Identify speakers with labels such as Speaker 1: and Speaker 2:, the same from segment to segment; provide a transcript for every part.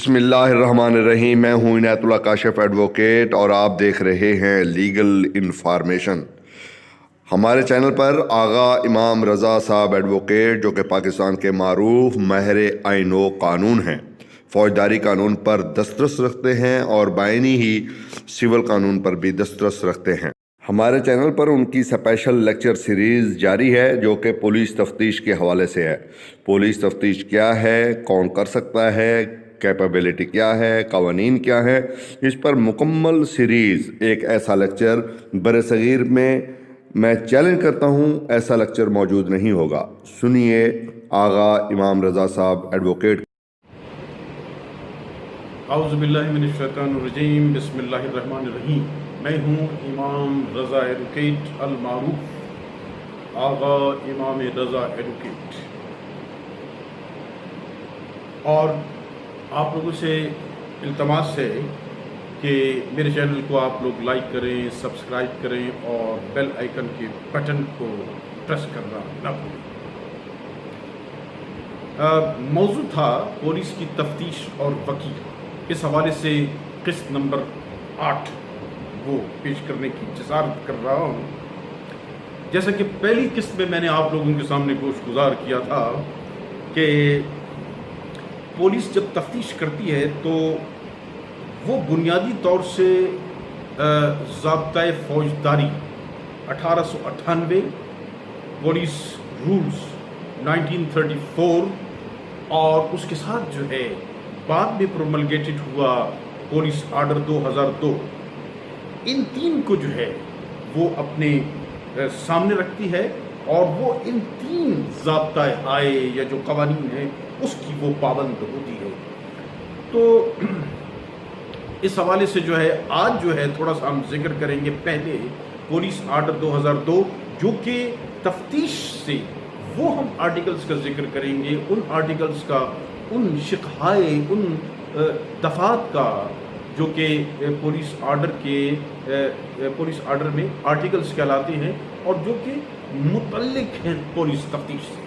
Speaker 1: بسم اللہ الرحمن الرحیم۔ میں ہوں عنایت اللہ کاشف ایڈوکیٹ اور آپ دیکھ رہے ہیں لیگل انفارمیشن۔ ہمارے چینل پر آغا امام رضا صاحب ایڈوکیٹ، جو کہ پاکستان کے معروف ماہر آئین و قانون ہیں، فوجداری قانون پر دسترس رکھتے ہیں اور بائنی ہی سول قانون پر بھی دسترس رکھتے ہیں۔ ہمارے چینل پر ان کی اسپیشل لیکچر سیریز جاری ہے جو کہ پولیس تفتیش کے حوالے سے ہے۔ پولیس تفتیش کیا ہے، کون کر سکتا ہے، کیپیبلٹی کیا ہے، قوانین کیا ہے، اس پر مکمل سیریز ایک ایسا لیکچر برصغیر میں چیلنج کرتا ہوں ایسا لیکچر موجود نہیں ہوگا۔ سنیے آغا امام رضا صاحب ایڈوکیٹ۔
Speaker 2: اعوذ باللہ من الشیطان الرجیم، بسم اللہ الرحمن الرحیم۔ میں ہوں امام رضا ایڈوکیٹ المعروف آغا امام رضا ایڈوکیٹ، اور آپ لوگوں سے التماس ہے کہ میرے چینل کو آپ لوگ لائک کریں، سبسکرائب کریں اور بیل آئیکن کے بٹن کو پریس کرنا نہ بھولیں۔ موضوع تھا پولیس کی تفتیش اور وکیل، اس حوالے سے قسط نمبر 8 وہ پیش کرنے کی جسارت کر رہا ہوں۔ جیسا کہ پہلی قسط میں نے آپ لوگوں کے سامنے گوش گزار کیا تھا کہ پولیس جب تفتیش کرتی ہے تو وہ بنیادی طور سے ضابطۂ فوجداری 1898، پولیس رولز 1934 اور اس کے ساتھ جو ہے بعد میں پروملگیٹڈ ہوا پولیس آرڈر 2002، ان تین کو جو ہے وہ اپنے سامنے رکھتی ہے اور وہ ان تین ضابطۂ آئے یا جو قوانین ہیں اس کی وہ پابند ہوتی ہے۔ تو اس حوالے سے جو ہے آج جو ہے تھوڑا سا ہم ذکر کریں گے پہلے پولیس آرڈر 2002، جو کہ تفتیش سے وہ ہم آرٹیکلز کا ذکر کریں گے، ان آرٹیکلز کا، ان شقہائے، ان دفعات کا جو کہ پولیس آرڈر میں آرٹیکلز کہلاتے ہیں اور جو کہ متعلق ہیں پولیس تفتیش سے۔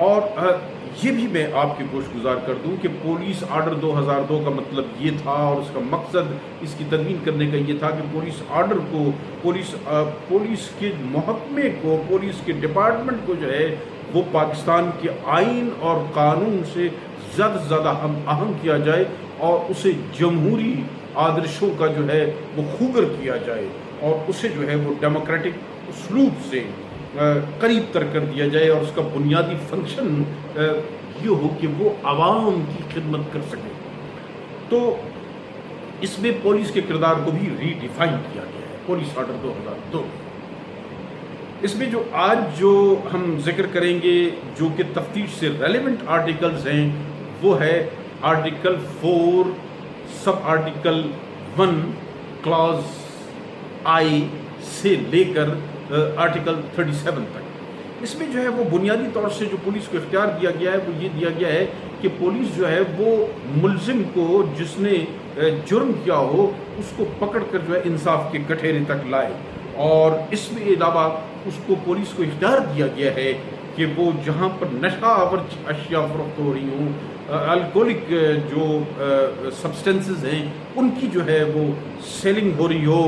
Speaker 2: اور یہ بھی میں آپ کے گوش گزار کر دوں کہ پولیس آرڈر 2002 کا مطلب یہ تھا اور اس کا مقصد اس کی تدوین کرنے کا یہ تھا کہ پولیس آرڈر کو، پولیس کے محکمے کو، پولیس کے ڈپارٹمنٹ کو جو ہے وہ پاکستان کے آئین اور قانون سے زیادہ سے زیادہ ہم آہنگ کیا جائے اور اسے جمہوری آدرشوں کا جو ہے وہ خوگر کیا جائے اور اسے جو ہے وہ ڈیموکریٹک اسلوب سے قریب تر کر دیا جائے، اور اس کا بنیادی فنکشن یہ ہو کہ وہ عوام کی خدمت کر سکے۔ تو اس میں پولیس کے کردار کو بھی ری ڈیفائن کیا گیا ہے پولیس آرڈر 2002۔ اس میں جو آج ہم ذکر کریں گے جو کہ تفتیش سے ریلیونٹ آرٹیکلز ہیں وہ ہے آرٹیکل 4 سب آرٹیکل 1 کلاز آئی سے لے کر آرٹیکل 37 تک۔ اس میں جو ہے وہ بنیادی طور سے جو پولیس کو اختیار دیا گیا ہے وہ یہ دیا گیا ہے کہ پولیس جو ہے وہ ملزم کو جس نے جرم کیا ہو اس کو پکڑ کر جو ہے انصاف کے کٹہرے تک لائے، اور اس میں علاوہ اس کو پولیس کو اختیار دیا گیا ہے کہ وہ جہاں پر نشہ آور اشیاء فروخت ہو رہی ہوں، الکولک جو سبسٹنسز ہیں ان کی جو ہے وہ سیلنگ ہو رہی ہو،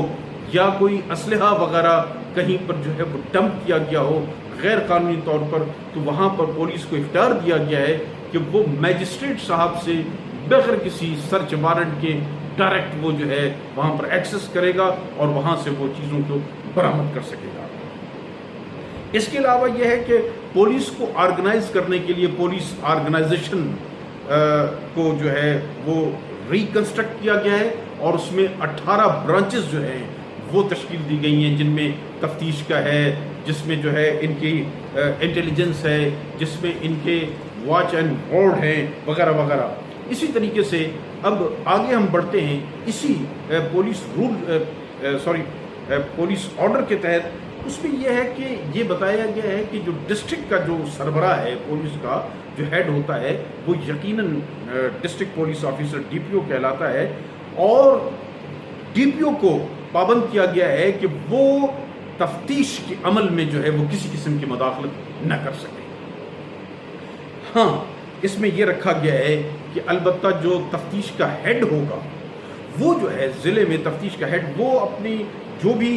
Speaker 2: یا کوئی اسلحہ وغیرہ کہیں پر جو ہے وہ ڈمپ کیا گیا ہو غیر قانونی طور پر، تو وہاں پر پولیس کو اختیار دیا گیا ہے کہ وہ میجسٹریٹ صاحب سے بغیر کسی سرچ وارنٹ کے ڈائریکٹ وہ جو ہے وہاں پر ایکسس کرے گا اور وہاں سے وہ چیزوں کو برآمد کر سکے گا۔ اس کے علاوہ یہ ہے کہ پولیس کو آرگنائز کرنے کے لیے پولیس آرگنائزیشن کو جو ہے وہ ریکنسٹرکٹ کیا گیا ہے، اور اس میں 18 برانچز جو ہیں وہ تشکیل دی گئی ہیں، جن میں تفتیش کا ہے، جس میں جو ہے ان کی انٹیلیجنس ہے، جس میں ان کے واچ اینڈ وارڈ ہیں وغیرہ وغیرہ۔ اسی طریقے سے اب آگے ہم بڑھتے ہیں اسی پولیس آرڈر کے تحت۔ اس میں یہ ہے کہ یہ بتایا گیا ہے کہ جو ڈسٹرکٹ کا جو سربراہ ہے پولیس کا، جو ہیڈ ہوتا ہے، وہ یقیناً district police officer D P O کہلاتا ہے، اور ڈی پی او کو پابند کیا گیا ہے کہ وہ تفتیش کے عمل میں جو ہے وہ کسی قسم کی مداخلت نہ کر سکے۔ ہاں، اس میں یہ رکھا گیا ہے کہ البتہ جو تفتیش کا ہیڈ ہوگا وہ جو ہے ضلع میں تفتیش کا ہیڈ وہ اپنی جو بھی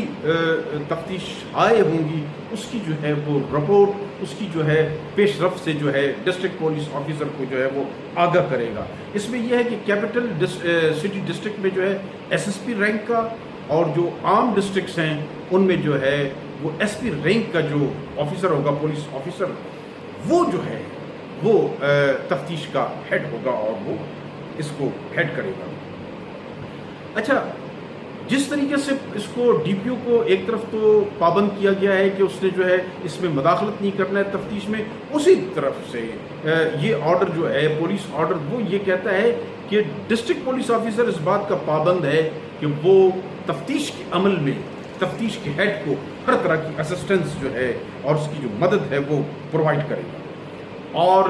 Speaker 2: تفتیش آئے ہوں گی اس کی جو ہے وہ رپورٹ اس کی جو ہے پیش رفت سے جو ہے ڈسٹرکٹ پولیس آفیسر کو جو ہے وہ آگاہ کرے گا. اس میں یہ ہے کہ کیپٹل سٹی ڈسٹرکٹ میں جو ہے ایس ایس پی رینک کا اور جو عام ڈسٹرکٹس ہیں ان میں جو ہے وہ ایس پی رینک کا جو آفیسر ہوگا پولیس آفیسر وہ جو ہے وہ تفتیش کا ہیڈ ہوگا اور وہ اس کو ہیڈ کرے گا. اچھا جس طریقے سے اس کو ڈی پی او کو ایک طرف تو پابند کیا گیا ہے کہ اس نے جو ہے اس میں مداخلت نہیں کرنا ہے تفتیش میں، اسی طرف سے یہ آرڈر جو ہے پولیس آرڈر وہ یہ کہتا ہے کہ ڈسٹرکٹ پولیس آفیسر اس بات کا پابند ہے کہ وہ تفتیش کے عمل میں تفتیش کے ہیڈ کو ہر طرح کی اسسٹنس جو ہے اور اس کی جو مدد ہے وہ پرووائڈ کرے گا. اور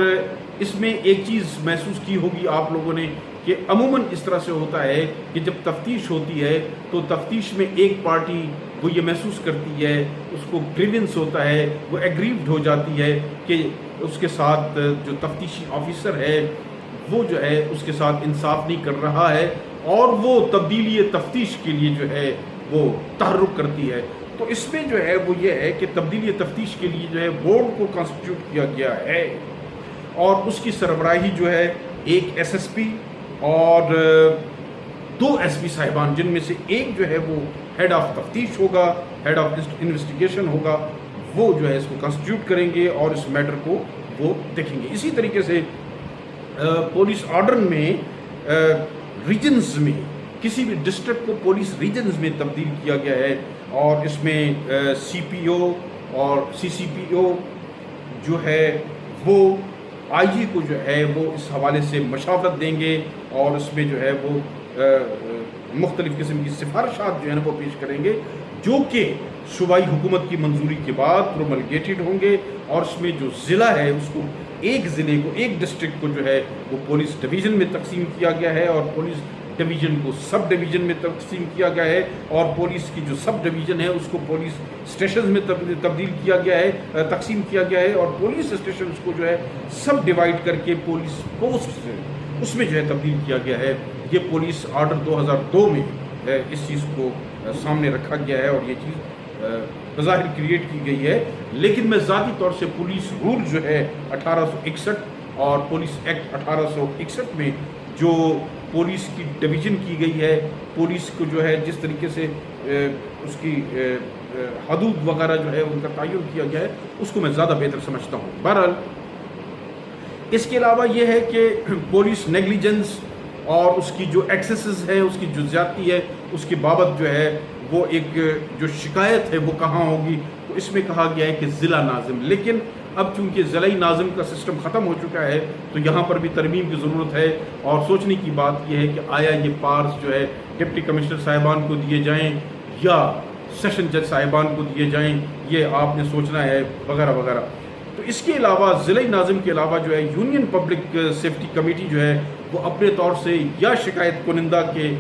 Speaker 2: اس میں ایک چیز محسوس کی ہوگی آپ لوگوں نے کہ عموماً اس طرح سے ہوتا ہے کہ جب تفتیش ہوتی ہے تو تفتیش میں ایک پارٹی وہ یہ محسوس کرتی ہے، اس کو گریونس ہوتا ہے، وہ ایگریوڈ ہو جاتی ہے کہ اس کے ساتھ جو تفتیشی آفیسر ہے وہ جو ہے اس کے ساتھ انصاف نہیں کر رہا ہے اور وہ تبدیلی تفتیش کے لیے جو ہے وہ تحرک کرتی ہے. تو اس میں جو ہے وہ یہ ہے کہ تبدیلی تفتیش کے لیے جو ہے بورڈ کو کانسٹیٹیوٹ کیا گیا ہے اور اس کی سربراہی جو ہے ایک ایس ایس پی اور 2 ایس پی صاحبان جن میں سے ایک جو ہے وہ ہیڈ آف تفتیش ہوگا، ہیڈ آف انویسٹیگیشن ہوگا، وہ جو ہے اس کو کانسٹیٹیوٹ کریں گے اور اس میٹر کو وہ دیکھیں گے. اسی طریقے سے پولیس آرڈر میں ریجنز میں کسی بھی ڈسٹرکٹ کو پولیس ریجنز میں تبدیل کیا گیا ہے اور اس میں سی پی او اور سی سی پی او جو ہے وہ آئی جی کو جو ہے وہ اس حوالے سے مشاورت دیں گے اور اس میں جو ہے وہ مختلف قسم کی سفارشات جو ہیں وہ پیش کریں گے جو کہ صوبائی حکومت کی منظوری کے بعد پروملگیٹڈ ہوں گے. اور اس میں جو ضلع ہے اس کو ایک ضلع کو ایک ڈسٹرکٹ کو جو ہے وہ پولیس ڈویژن میں تقسیم کیا گیا ہے اور پولیس ڈویژن کو سب ڈویژن میں تقسیم کیا گیا ہے اور پولیس کی جو سب ڈویژن ہے اس کو پولیس اسٹیشنز میں تبدیل کیا گیا ہے، تقسیم کیا گیا ہے اور پولیس اسٹیشنز کو جو ہے سب ڈیوائڈ کر کے پولیس پوسٹ اس میں جو ہے تبدیل کیا گیا ہے. یہ پولیس آرڈر 2002 میں اس چیز کو سامنے رکھا گیا ہے اور یہ چیز بظاہر کریٹ کی گئی ہے. لیکن میں ذاتی طور سے پولیس رول جو ہے 1861 اور پولیس ایکٹ 1861 میں جو پولیس کی ڈویژن کی گئی ہے، پولیس کو جو ہے جس طریقے سے اس کی حدود وغیرہ جو ہے ان کا تعین کیا گیا ہے اس کو میں زیادہ بہتر سمجھتا ہوں. بہرحال اس کے علاوہ یہ ہے کہ پولیس نیگلیجنس اور اس کی جو ایکسیسز ہے، اس کی جو زیادتی ہے، اس کی بابت جو ہے وہ ایک جو شکایت ہے وہ کہاں ہوگی. تو اس میں کہا گیا ہے کہ ضلع ناظم، لیکن اب چونکہ ضلعی ناظم کا سسٹم ختم ہو چکا ہے تو یہاں پر بھی ترمیم کی ضرورت ہے اور سوچنے کی بات یہ ہے کہ آیا یہ پارس جو ہے ڈپٹی کمشنر صاحبان کو دیے جائیں یا سیشن جج صاحبان کو دیے جائیں، یہ آپ نے سوچنا ہے وغیرہ وغیرہ. تو اس کے علاوہ ضلعی ناظم کے علاوہ جو ہے یونین پبلک سیفٹی کمیٹی جو ہے وہ اپنے طور سے یا شکایت کنندہ کے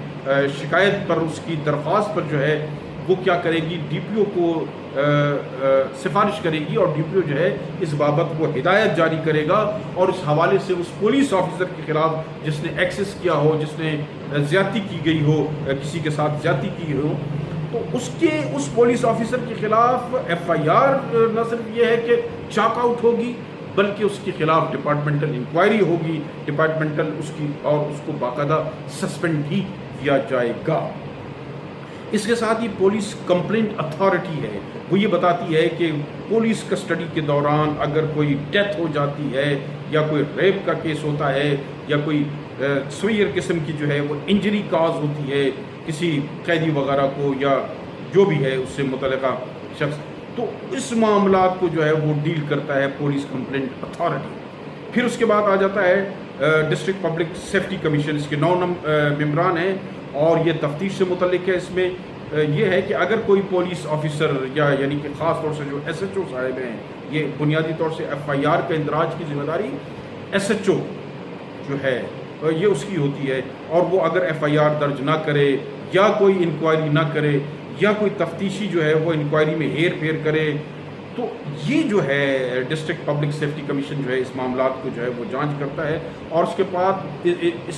Speaker 2: شکایت پر اس کی درخواست پر جو ہے وہ کیا کرے گی، ڈی پی او کو سفارش کرے گی اور ڈی پی او جو ہے اس بابت وہ ہدایت جاری کرے گا اور اس حوالے سے اس پولیس آفیسر کے خلاف جس نے ایکسس کیا ہو، جس نے زیادتی کی گئی ہو، کسی کے ساتھ زیادتی کی ہو، تو اس پولیس آفیسر کے خلاف ایف آئی آر نہ صرف یہ ہے کہ چاک آؤٹ ہوگی بلکہ اس کے خلاف ڈپارٹمنٹل انکوائری ہوگی، ڈپارٹمنٹل اس کی اور اس کو باقاعدہ سسپینڈ بھی کیا جائے گا. اس کے ساتھ ہی پولیس کمپلینٹ اتھارٹی ہے، وہ یہ بتاتی ہے کہ پولیس کسٹڈی کے دوران اگر کوئی ڈیتھ ہو جاتی ہے یا کوئی ریپ کا کیس ہوتا ہے یا کوئی سویئر قسم کی جو ہے وہ انجری کاز ہوتی ہے کسی قیدی وغیرہ کو یا جو بھی ہے اس سے متعلقہ شخص، تو اس معاملات کو جو ہے وہ ڈیل کرتا ہے پولیس کمپلینٹ اتھارٹی. پھر اس کے بعد آ جاتا ہے ڈسٹرکٹ پبلک سیفٹی کمیشن، اس کے 9 ممبران ہیں اور یہ تفتیش سے متعلق ہے. اس میں یہ ہے کہ اگر کوئی پولیس آفیسر یا یعنی کہ خاص طور سے جو ایس ایچ او صاحب ہیں، یہ بنیادی طور سے ایف آئی آر کا اندراج کی ذمہ داری ایس ایچ او جو ہے یہ اس کی ہوتی ہے اور وہ اگر ایف آئی آر درج نہ کرے یا کوئی انکوائری نہ کرے یا کوئی تفتیشی جو ہے وہ انکوائری میں ہیر پھیر کرے تو یہ جو ہے ڈسٹرکٹ پبلک سیفٹی کمیشن جو ہے اس معاملات کو جو ہے وہ جانچ کرتا ہے، اور اس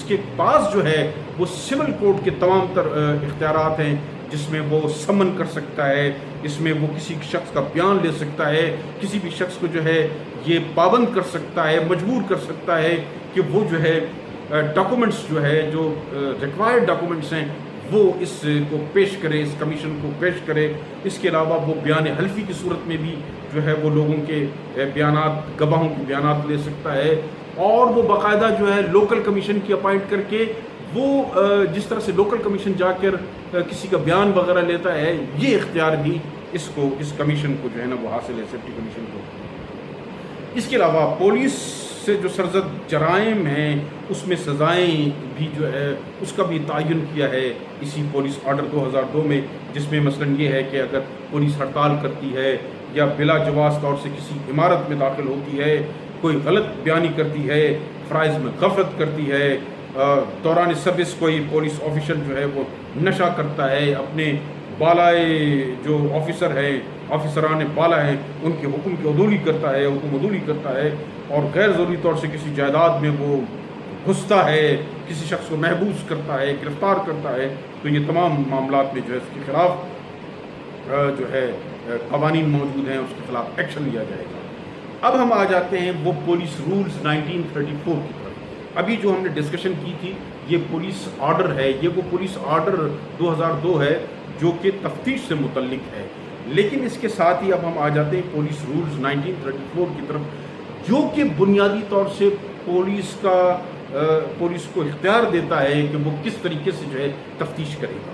Speaker 2: کے پاس جو ہے وہ سول کوڈ کے تمام تر اختیارات ہیں، جس میں وہ سمن کر سکتا ہے، اس میں وہ کسی شخص کا بیان لے سکتا ہے، کسی بھی شخص کو جو ہے یہ پابند کر سکتا ہے، مجبور کر سکتا ہے کہ وہ جو ہے ڈاکومنٹس جو ہے جو ریکوائرڈ ڈاکومنٹس ہیں وہ اس کو پیش کرے، اس کمیشن کو پیش کرے۔ اس کے علاوہ وہ بیان حلفی کی صورت میں بھی جو ہے وہ لوگوں کے بیانات، گواہوں کے بیانات لے سکتا ہے، اور وہ باقاعدہ جو ہے لوکل کمیشن کی اپائنٹ کر کے وہ جس طرح سے لوکل کمیشن جا کر کسی کا بیان وغیرہ لیتا ہے، یہ اختیار بھی اس کمیشن کو جو ہے نا وہ حاصل ہے، سیفٹی کمیشن کو۔ اس کے علاوہ پولیس سے جو سرزد جرائم ہیں اس میں سزائیں بھی جو ہے اس کا بھی تعین کیا ہے اسی پولیس آرڈر 2002 میں، جس میں مثلا یہ ہے کہ اگر پولیس ہڑتال کرتی ہے یا بلا جواز طور سے کسی عمارت میں داخل ہوتی ہے، کوئی غلط بیانی کرتی ہے، فرائض میں غفلت کرتی ہے، دوران سروس کوئی پولیس آفیسر جو ہے وہ نشہ کرتا ہے، اپنے بالائے جو آفیسر ہیں، آفیسران بالا ہیں، ان کے حکم کی عدولی کرتا ہے، حکم عدولی کرتا ہے، اور غیر ضروری طور سے کسی جائیداد میں وہ گھستا ہے، کسی شخص کو محبوس کرتا ہے، گرفتار کرتا ہے، تو یہ تمام معاملات میں جو ہے اس کے خلاف جو ہے قوانین موجود ہیں، اس کے خلاف ایکشن لیا جائے گا۔ اب ہم آ جاتے ہیں وہ پولیس رولز 1934 کی طرف۔ ابھی جو ہم نے ڈسکشن کی تھی یہ پولیس آرڈر ہے، یہ وہ پولیس آرڈر 2002 ہے جو کہ تفتیش سے متعلق ہے، لیکن اس کے ساتھ ہی اب ہم آ جاتے ہیں پولیس رولز 1934 کی طرف، جو کہ بنیادی طور سے پولیس کو اختیار دیتا ہے کہ وہ کس طریقے سے جو ہے تفتیش کرے گا۔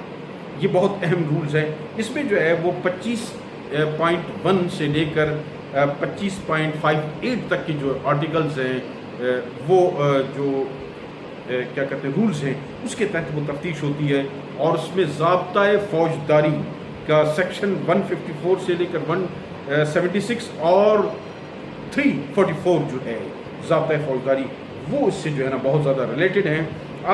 Speaker 2: یہ بہت اہم رولز ہیں۔ اس میں جو ہے وہ 25.1 سے لے کر 25.58 تک کے جو آرٹیکلز ہیں وہ جو کیا کہتے ہیں رولز ہیں، اس کے تحت وہ تفتیش ہوتی ہے، اور اس میں ضابطۂ فوجداری کا سیکشن 154 سے لے کر 176 اور 344 جو ہے ضابطۂ فوجداری، وہ اس سے جو ہے نا بہت زیادہ ریلیٹڈ ہیں۔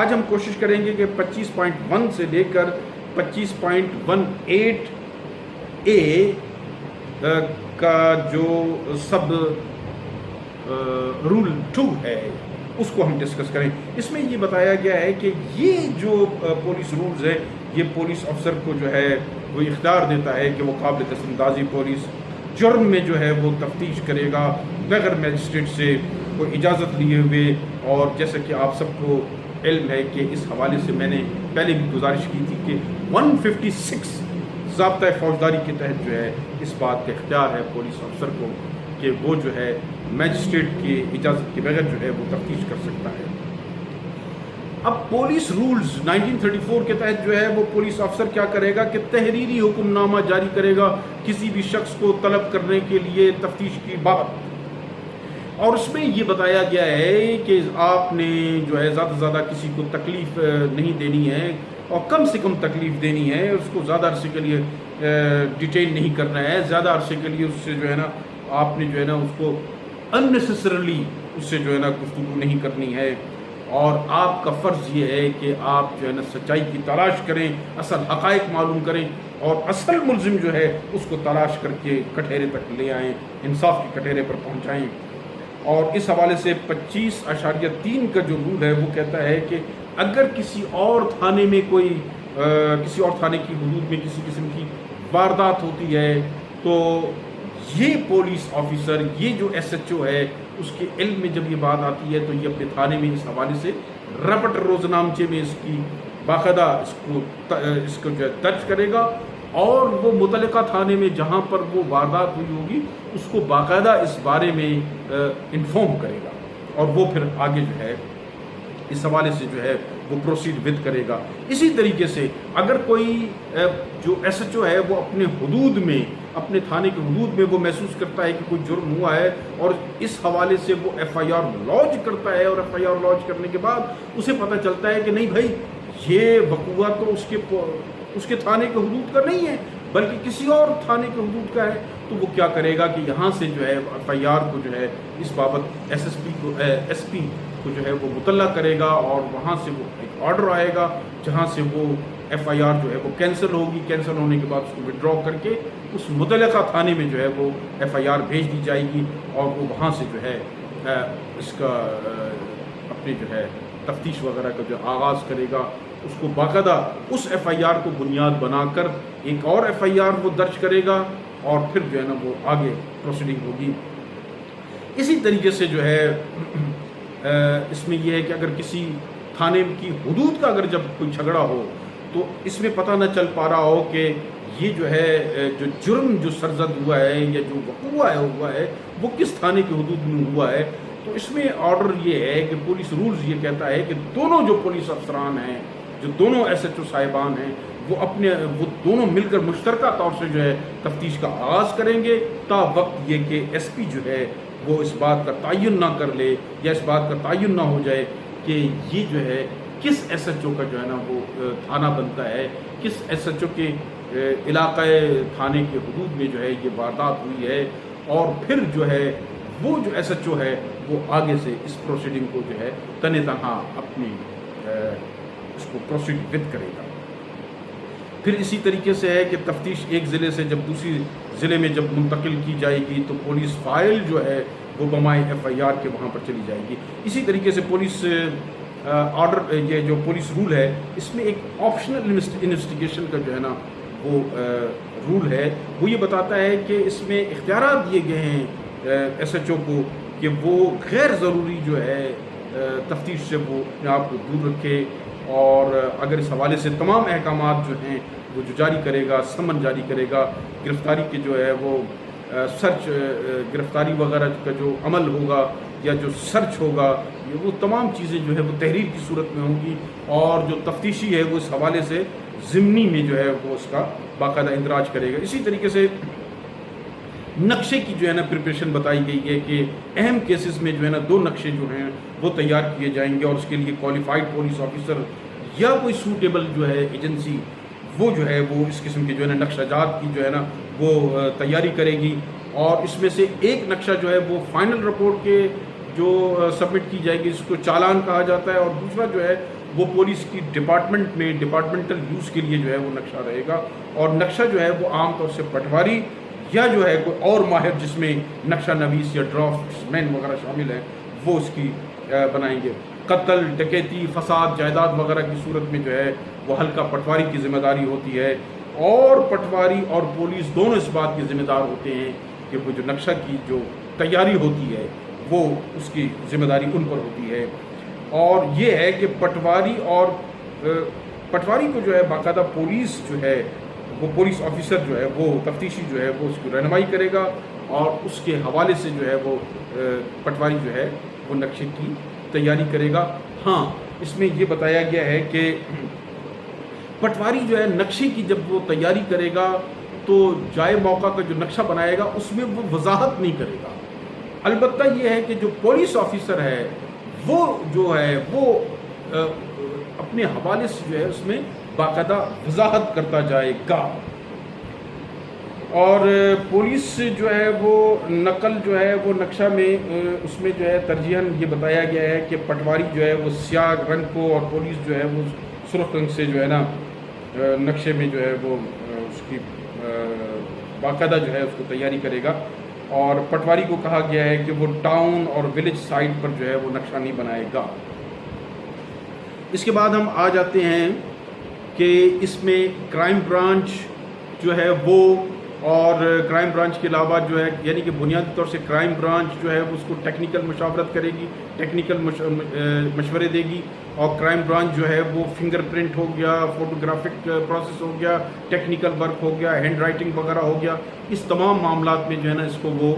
Speaker 2: آج ہم کوشش کریں گے کہ 25.1 سے لے کر 25.18 اے کا جو سب رول 2 ہے اس کو ہم ڈسکس کریں۔ اس میں یہ بتایا گیا ہے کہ یہ جو پولیس رولز ہے یہ پولیس افسر کو جو ہے وہ اختیار دیتا ہے کہ وہ قابل دستاندازی پولیس جرم میں جو ہے وہ تفتیش کرے گا بغیر میجسٹریٹ سے کوئی اجازت لیے ہوئے، اور جیسا کہ آپ سب کو علم ہے کہ اس حوالے سے میں نے پہلے بھی گزارش کی تھی کہ 156 ضابطۂ فوجداری کے تحت جو ہے اس بات کا اختیار ہے پولیس افسر کو کہ وہ جو ہے میجسٹریٹ کی اجازت کے بغیر جو ہے وہ تفتیش کر سکتا ہے۔ اب پولیس رولز 1934 کے تحت جو ہے وہ پولیس افسر کیا کرے گا کہ تحریری حکم نامہ جاری کرے گا کسی بھی شخص کو طلب کرنے کے لیے تفتیش کی بات، اور اس میں یہ بتایا گیا ہے کہ آپ نے جو ہے زیادہ سے زیادہ کسی کو تکلیف نہیں دینی ہے، اور کم سے کم تکلیف دینی ہے، اس کو زیادہ عرصے کے لیے ڈیٹین نہیں کرنا ہے، زیادہ عرصے کے لیے اس سے جو ہے نا آپ نے جو ہے نا اس کو اننیسیسریلی اس سے جو ہے نا گفتگو نہیں کرنی ہے، اور آپ کا فرض یہ ہے کہ آپ جو ہے نا سچائی کی تلاش کریں، اصل حقائق معلوم کریں، اور اصل ملزم جو ہے اس کو تلاش کر کے کٹہرے تک لے آئیں، انصاف کے کٹہرے پر پہنچائیں۔ اور اس حوالے سے 25.3 کا جو رول ہے وہ کہتا ہے کہ اگر کسی اور تھانے میں کسی اور تھانے کی حدود میں کسی قسم کی واردات ہوتی ہے تو یہ پولیس آفیسر، یہ جو ایس ایچ او ہے، اس کے علم میں جب یہ بات آتی ہے تو یہ اپنے تھانے میں اس حوالے سے رپٹ روزنامچے میں اس کی باقاعدہ اس کو جو ہے درج کرے گا، اور وہ متعلقہ تھانے میں جہاں پر وہ واردات ہوئی ہوگی اس کو باقاعدہ اس بارے میں انفارم کرے گا، اور وہ پھر آگے جو ہے اس حوالے سے جو ہے وہ پروسیڈ ود کرے گا۔ اسی طریقے سے اگر کوئی جو ایس ایچ او ہے وہ اپنے حدود میں، اپنے تھانے کے حدود میں وہ محسوس کرتا ہے کہ کوئی جرم ہوا ہے، اور اس حوالے سے وہ ایف آئی آر لانچ کرتا ہے، اور ایف آئی آر لانچ کرنے کے بعد اسے پتہ چلتا ہے کہ نہیں بھائی یہ وقوع تو اس کے تھانے کے حدود کا نہیں ہے بلکہ کسی اور تھانے کے حدود کا ہے، تو وہ کیا کرے گا کہ یہاں سے جو ہے ایف آئی آر کو جو ہے اس بابت ایس پی کو جو ہے وہ مطلع کرے گا اور وہاں سے وہ ایک آرڈر آئے گا جہاں سے وہ ایف آئی آر جو ہے وہ کینسل ہوگی. کینسل ہونے کے بعد اس کو وڈرا کر کے اس متعلقہ تھانے میں جو ہے وہ ایف آئی آر بھیج دی جائے گی اور وہ وہاں سے جو ہے اس کا اپنے جو ہے تفتیش وغیرہ کا جو آغاز کرے گا. اس کو باقاعدہ اس ایف آئی آر کو بنیاد بنا کر ایک اور ایف آئی آر وہ درج کرے گا اور پھر جو ہے نا وہ آگے پروسیڈنگ ہوگی. اسی طریقے سے جو ہے اس میں یہ ہے کہ اگر کسی تھانے کی حدود کا اگر جب کوئی جھگڑا ہو تو اس میں پتہ نہ چل پا رہا ہو کہ یہ جو ہے جو جرم جو سرزد ہوا ہے یا جو وقوع ہوا ہے وہ کس تھانے کی حدود میں ہوا ہے. تو اس میں آرڈر یہ ہے کہ پولیس رولز یہ کہتا ہے کہ دونوں جو پولیس افسران ہیں جو دونوں ایس ایچ او صاحبان ہیں وہ دونوں مل کر مشترکہ طور سے جو ہے تفتیش کا آغاز کریں گے تا وقت یہ کہ ایس پی جو ہے وہ اس بات کا تعین نہ کر لے یا اس بات کا تعین نہ ہو جائے کہ یہ جو ہے کس ایس ایچ او کا جو ہے نا وہ تھانہ بنتا ہے, کس ایس ایچ او کے علاقۂ تھانے کے حدود میں جو ہے یہ واردات ہوئی ہے, اور پھر جو ہے وہ جو ایس ایچ او ہے وہ آگے سے اس پروسیڈنگ کو جو ہے تن تنہا اپنی اس کو پروسیڈ ود کرے گا. پھر اسی طریقے سے ہے کہ تفتیش ایک ضلع سے جب دوسری ضلع میں جب منتقل کی جائے گی تو پولیس فائل جو ہے وہ بمائے ایف آئی آر کے وہاں پر چلی جائے گی. اسی طریقے سے پولیس آرڈر یہ جو پولیس رول ہے اس میں ایک آپشنل انویسٹیگیشن کا جو ہے نا وہ رول ہے. وہ یہ بتاتا ہے کہ اس میں اختیارات دیے گئے ہیں ایس ایچ او کو کہ وہ غیر ضروری جو ہے تفتیش سے وہ اپنے آپ کو دور رکھے, اور اگر اس حوالے سے تمام احکامات جو ہیں وہ جو جاری کرے گا, سمن جاری کرے گا, گرفتاری کے جو ہے وہ سرچ گرفتاری وغیرہ کا جو عمل ہوگا یا جو سرچ ہوگا یہ وہ تمام چیزیں جو ہے وہ تحریر کی صورت میں ہوں گی, اور جو تفتیشی ہے وہ اس حوالے سے ضمنی میں جو ہے وہ اس کا باقاعدہ اندراج کرے گا. اسی طریقے سے نقشے کی جو ہے نا پریپریشن بتائی گئی ہے کہ اہم کیسز میں جو ہے نا 2 نقشے جو ہیں وہ تیار کیے جائیں گے, اور اس کے لیے کوالیفائڈ پولیس آفیسر یا کوئی سوٹیبل جو ہے ایجنسی وہ جو ہے وہ اس قسم کے جو ہے نا نقشہ جات کی جو ہے نا وہ تیاری کرے گی. اور اس میں سے ایک نقشہ جو ہے وہ فائنل رپورٹ کے جو سبمٹ کی جائے گی اس کو چالان کہا جاتا ہے, اور دوسرا جو ہے وہ پولیس کی ڈپارٹمنٹ میں ڈپارٹمنٹل یوز کے لیے جو ہے وہ نقشہ رہے گا. اور نقشہ جو ہے وہ عام طور سے پٹواری یا جو ہے کوئی اور ماہر جس میں نقشہ نویس یا ڈرافٹس مین وغیرہ شامل ہیں وہ اس کی بنائیں گے. قتل, ڈکیتی, فساد, جائیداد وغیرہ کی صورت میں جو ہے وہ ہلکا پٹواری کی ذمہ داری ہوتی ہے, اور پٹواری اور پولیس دونوں اس بات کے ذمہ دار ہوتے ہیں کہ وہ جو نقشہ کی جو تیاری ہوتی ہے وہ اس کی ذمہ داری ان پر ہوتی ہے. اور یہ ہے کہ پٹواری کو جو ہے باقاعدہ پولیس جو ہے وہ پولیس آفیسر جو ہے وہ تفتیشی جو ہے وہ اس کو رہنمائی کرے گا, اور اس کے حوالے سے جو ہے وہ پٹواری جو ہے وہ نقشے کی تیاری کرے گا. ہاں اس میں یہ بتایا گیا ہے کہ پٹواری جو ہے نقشے کی جب وہ تیاری کرے گا تو جائے موقع کا جو نقشہ بنائے گا اس میں وہ وضاحت نہیں کرے گا. البتہ یہ ہے کہ جو پولیس آفیسر ہے وہ جو ہے وہ اپنے حوالے سے جو ہے اس میں باقاعدہ وضاحت کرتا جائے گا. اور پولیس جو ہے وہ نقل جو ہے وہ نقشہ میں اس میں جو ہے ترجیحاً یہ بتایا گیا ہے کہ پٹواری جو ہے وہ سیاہ رنگ کو اور پولیس جو ہے وہ سرخ رنگ سے جو ہے نا نقشے میں جو ہے وہ اس کی باقاعدہ جو ہے اس کو تیاری کرے گا. اور پٹواری کو کہا گیا ہے کہ وہ ٹاؤن اور ولیج سائٹ پر جو ہے وہ نقشہ نہیں بنائے گا. اس کے بعد ہم آ جاتے ہیں کہ اس میں کرائم برانچ جو ہے وہ, اور کرائم برانچ کے علاوہ جو ہے یعنی کہ بنیادی طور سے کرائم برانچ جو ہے اس کو ٹیکنیکل مشاورت کرے گی, ٹیکنیکل مشورے دے گی, اور کرائم برانچ جو ہے وہ فنگر پرنٹ ہو گیا, فوٹوگرافک پروسیس ہو گیا, ٹیکنیکل ورک ہو گیا, ہینڈ رائٹنگ وغیرہ ہو گیا, اس تمام معاملات میں جو ہے نا اس کو وہ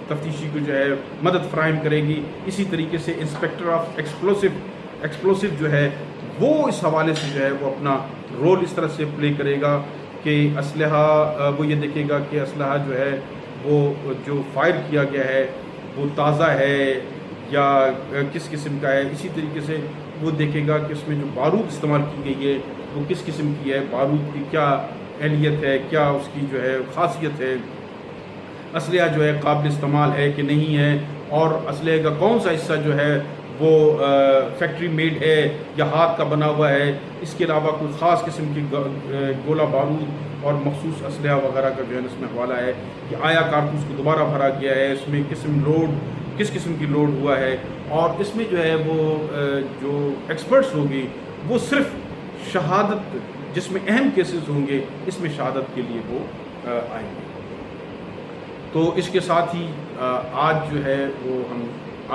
Speaker 2: تفتیشی کو جو ہے مدد فراہم کرے گی. اسی طریقے سے انسپیکٹر آف ایکسپلوسو جو ہے وہ اس حوالے سے جو ہے وہ اپنا رول اس طرح سے پلے کرے گا کہ اسلحہ وہ یہ دیکھے گا کہ اسلحہ جو ہے وہ جو فائر کیا گیا ہے وہ تازہ ہے یا کس قسم کا ہے. اسی طریقے سے وہ دیکھے گا کہ اس میں جو بارود استعمال کی گئی ہے وہ کس قسم کی ہے, بارود کی کیا اہلیت ہے, کیا اس کی جو ہے خاصیت ہے, اسلحہ جو ہے قابل استعمال ہے کہ نہیں ہے, اور اسلحے کا کون سا حصہ جو ہے وہ فیکٹری میڈ ہے یا ہاتھ کا بنا ہوا ہے، اس کے علاوہ کوئی خاص قسم کی گولہ بارود اور مخصوص اسلحہ وغیرہ کا جو ہے اس میں حوالہ ہے کہ آیا کارتوس کو دوبارہ بھرا گیا ہے، اس میں کس قسم کی لوڈ ہوا ہے، اور اس میں جو ہے وہ جو ایکسپرٹس ہوں گے وہ صرف شہادت، جس میں اہم کیسز ہوں گے اس میں شہادت کے لیے وہ آئیں گے۔ تو اس کے ساتھ ہی آج جو ہے وہ ہم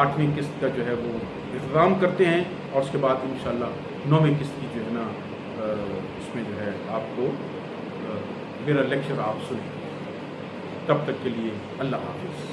Speaker 2: 8ویں قسط کا جو ہے وہ اختتام کرتے ہیں، اور اس کے بعد انشاءاللہ 9ویں قسط کی جو ہے نا اس میں جو ہے آپ کو میرا لیکچر آپ سنیں۔ تب تک کے لیے اللہ حافظ۔